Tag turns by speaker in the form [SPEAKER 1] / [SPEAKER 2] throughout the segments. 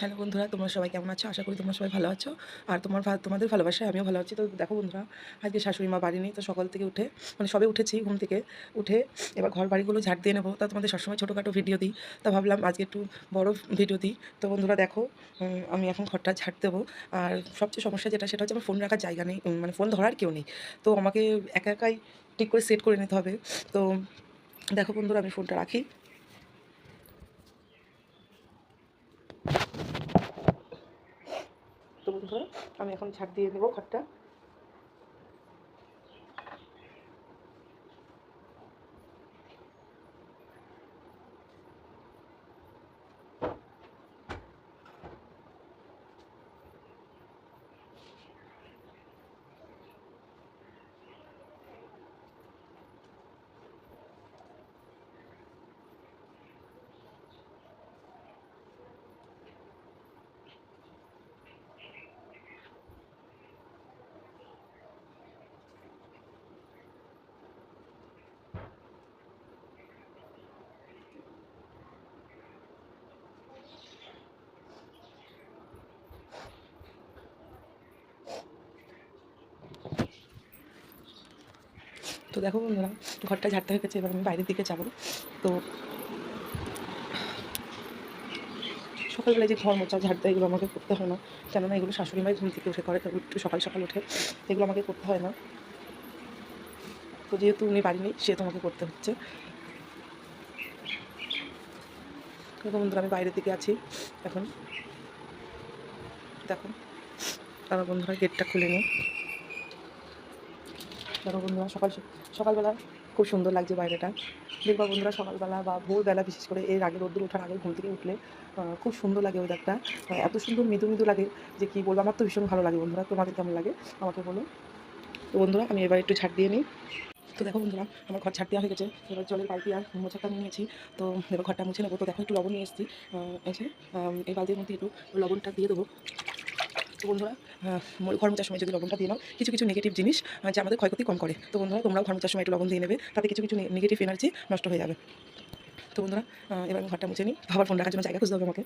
[SPEAKER 1] Hello বন্ধুরা, তোমরা সবাই কেমন আছো? আশা করি তোমরা সবাই ভালো আছো। আর তোমাদের ভালোবাসায় আমিও ভালো আছি। তো দেখো বন্ধুরা, আজকে শাশুড়ি মা বাড়ি নেই। তো সকাল থেকে উঠে মানে সবে উঠেছি ঘুম থেকে। উঠে এবার ঘর বাড়িগুলো ঝাড় দিয়ে নেবো। তা তোমাদের সবসময় ছোটোখাটো ভিডিও দিই। তা ভাবলাম আজকে একটু বড় ভিডিও দিই। তো বন্ধুরা দেখো, আমি এখন ঘরটা ঝাড় দেবো। আর সবচেয়ে সমস্যা যেটা সেটা হচ্ছে আমার ফোন রাখার জায়গা নেই, মানে ফোন ধরার কেউ নেই। তো আমাকে একা একাই ঠিক করে সেট করে নিতে হবে। তো দেখো বন্ধুরা, আমি ফোনটা রাখি। তো বন্ধুরা, আমি এখন ঝাড় দিয়ে নেবো ঘরটা। তো দেখো বন্ধুরা, ঘরটা ঝাড়তে হয়ে গেছে। এবার আমি বাইরের দিকে যাবো। তো সকালবেলায় যে ঘর মোছা ঝাড় দেয়, এগুলো আমাকে করতে হয় না, কেননা এগুলো শাশুড়ি মাই ঘুম থেকে উঠে করে। একটু সকাল সকাল উঠে এগুলো আমাকে করতে হয় না। তো যেহেতু উনি বাড়ি নেই, সেহেতু আমাকে করতে হচ্ছে। তো বন্ধুরা, আমি বাইরের দিকে আছি এখন। দেখো, আমার বন্ধুরা গেটটা খুলে নিই। দেখো বন্ধুরা, সকালবেলা খুব সুন্দর লাগছে বাইরেটা। দেখবা বন্ধুরা, সকালবেলা বা ভোরবেলা, বিশেষ করে এর আগে রোদ্দুর ওঠার আগে ঘুম থেকে উঠলে খুব সুন্দর লাগে ওয়েদারটা। এত সুন্দর মৃদু মৃদু লাগে যে কী বলবো। আমার তো ভীষণ ভালো লাগে বন্ধুরা। তোমাদের কেমন লাগে আমাকে বলো। তো বন্ধুরা, আমি এবার একটু ঝাড় দিয়ে নিই। তো দেখো বন্ধুরা, আমার ঘর ঝাড় দেওয়া হয়ে গেছে। এবার জলের বালতি আর মোছাটা নিয়ে নিয়েছি। তো এবার ঘরটা মুছে নেবো। তো দেখো, একটু লবণ নিয়ে এসেছি। এই যে এই বালতির মধ্যে একটু লবণটা দিয়ে দেবো। তো বন্ধুরা, ঘর মোছার সময় যদি লবণটা দিয়ে নাও, কিছু কিছু নেগেটিভ জিনিস যে আমাদের ক্ষয়ক্ষতি কম করে। তো বন্ধুরা, তোমরাও ঘর মোছার সময় একটু লবণ দিয়ে নেবে, তাতে কিছু কিছু নেগেটিভ এনার্জি নষ্ট হয়ে যাবে। তো বন্ধুরা, এবার আমি ঘরটা মুছে নিই। আবার ফোন রাখার জন্য জায়গা খুঁজতে হবে আমাকে।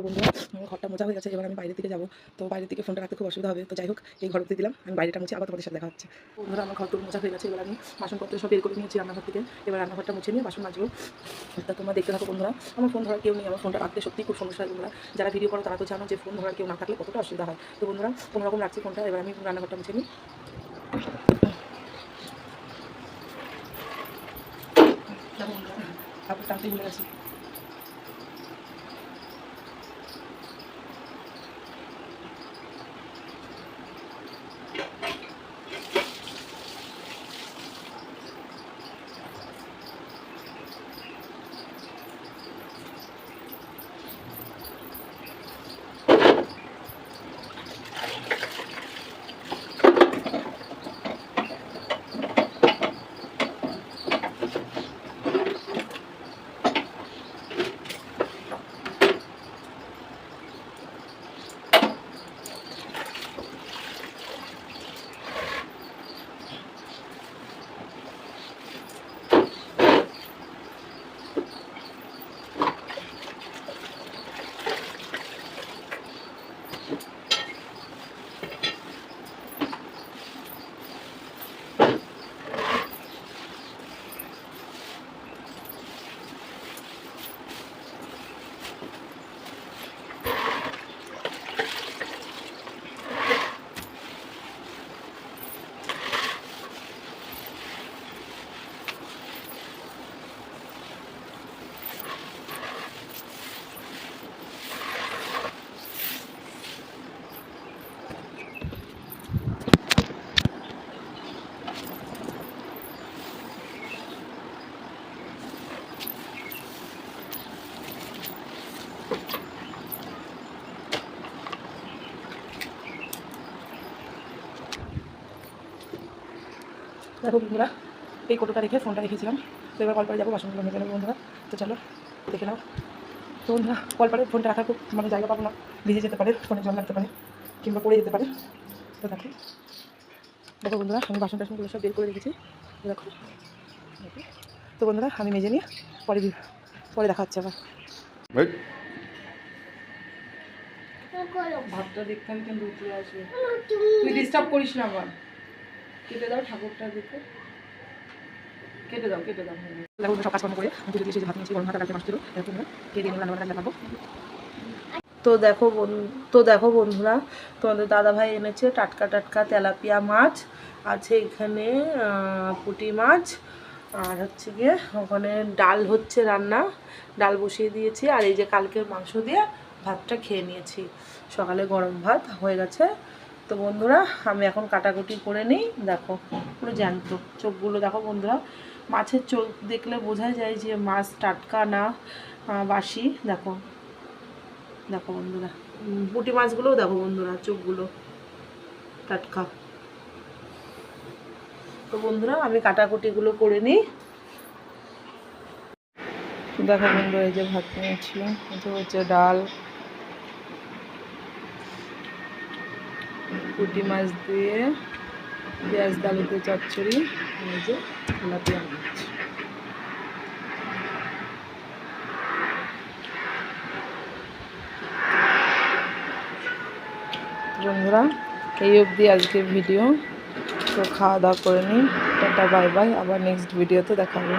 [SPEAKER 1] তো বন্ধুরা, ঘরটা মোছা হয়ে গেছে। এবার আমি বাইরের দিকে যাবো। তো বাইরের দিকে ফোনটা রাখতে খুব অসুবিধা হবে। তো যাই হোক, এই ঘর অব্দি দিলাম। আমি বাইরেটা মুছে আবার তোমাদের সাথে দেখা হচ্ছে। বন্ধুরা, আমার ঘর তো মোছা হয়ে গেছে। এবার আমি বাসনপত্র সব বের করে নিয়েছি রান্নাঘর থেকে। এবার রান্নাঘরটা মুছে নিয়ে বাসন মাজবো। তা তোমরা দেখতে থাকো বন্ধুরা। আমার ফোন ধরার কেউ নেই। আমার ফোনটা রাখতে সত্যিই খুব সমস্যা হয় বন্ধুরা। যারা ভিডিও করো তারা তো জানো যে ফোন ধরার কেউ না থাকলে কতটা অসুবিধা হয়। তো বন্ধুরা, কোনোরকম রাখছি ফোনটা। এবার আমি রান্নাঘরটা মুছে নিই। দেখো বন্ধুরা, কাপড় টানতে ভুলে গেছি। দেখো বন্ধুরা, এই কোটোটা রেখে ফোনটা রেখেছিলাম, তো এবার কলপারে যাবো, বাসনগুলো মেজে নেবো বন্ধুরা। তো চলো দেখে নাও। তো বন্ধুরা, কলপারে ফোনটা রাখার খুব মানে জায়গা পাবো না, ভিজে যেতে পারে, ফোনে জল লাগতে পারে কিংবা পড়ে যেতে পারে। তো দেখো দেখো বন্ধুরা, আমি বাসন টাসনগুলো সব বের করে রেখেছি। দেখো তো বন্ধুরা, আমি মেজে নিয়ে পরে পরে দেখা হচ্ছে আবার। ভাতটা দেখতে আমি কিন্তু উপরে আসবে, তুই ডিস্টার্ব করিস না আবার। কেটে দাও ঠাকুরটা দেখে, কেটে দাও কেটে দাও। দেখো সব কাজকর্ম করে পুজো দিয়ে এসে ভাত নিয়েছি, গরম ভাত রাখতে মাছগুলো এরকম কে দিয়ে রান্না রান্না খাবো। তো দেখো বন্ধুরা, তোমাদের দাদাভাই এনেছে টাটকা টাটকা তেলাপিয়া মাছ, আছে এখানে পুঁটি মাছ, আর হচ্ছে গিয়ে ওখানে ডাল হচ্ছে রান্না, ডাল বসিয়ে দিয়েছি, আর এই যে কালকের মাংস দিয়ে ভাতটা খেয়ে নিয়েছি, সকালে গরম ভাত হয়ে গেছে। তো বন্ধুরা, আমি এখন কাটাকুটি করে নিই। দেখো পুরো জ্যান্ত, চোখগুলো দেখো বন্ধুরা, মাছের চোখ দেখলে বোঝা যায় যে মাছ টাটকা না বাসি। দেখো দেখো বন্ধুরা, পুঁটি মাছগুলোও দেখো বন্ধুরা, চোখগুলো টাটকা। তো বন্ধুরা, আমি কাটাকুটিগুলো করে নিই। দেখো বন্ধুরা, এই যে ভাত নিয়েছি, এটা হচ্ছে ডাল, পুঁটি মাছ দিয়ে পেঁয়াজ ডালুতে চচ্চড়ি, এই যে তেলাপিয়া মাছ। বন্ধুরা, এই অবধি আজকের ভিডিও। তো খাওয়া দাওয়া করে নিই, টাটা বাই বাই, আবার নেক্সট ভিডিওতে দেখা হবে।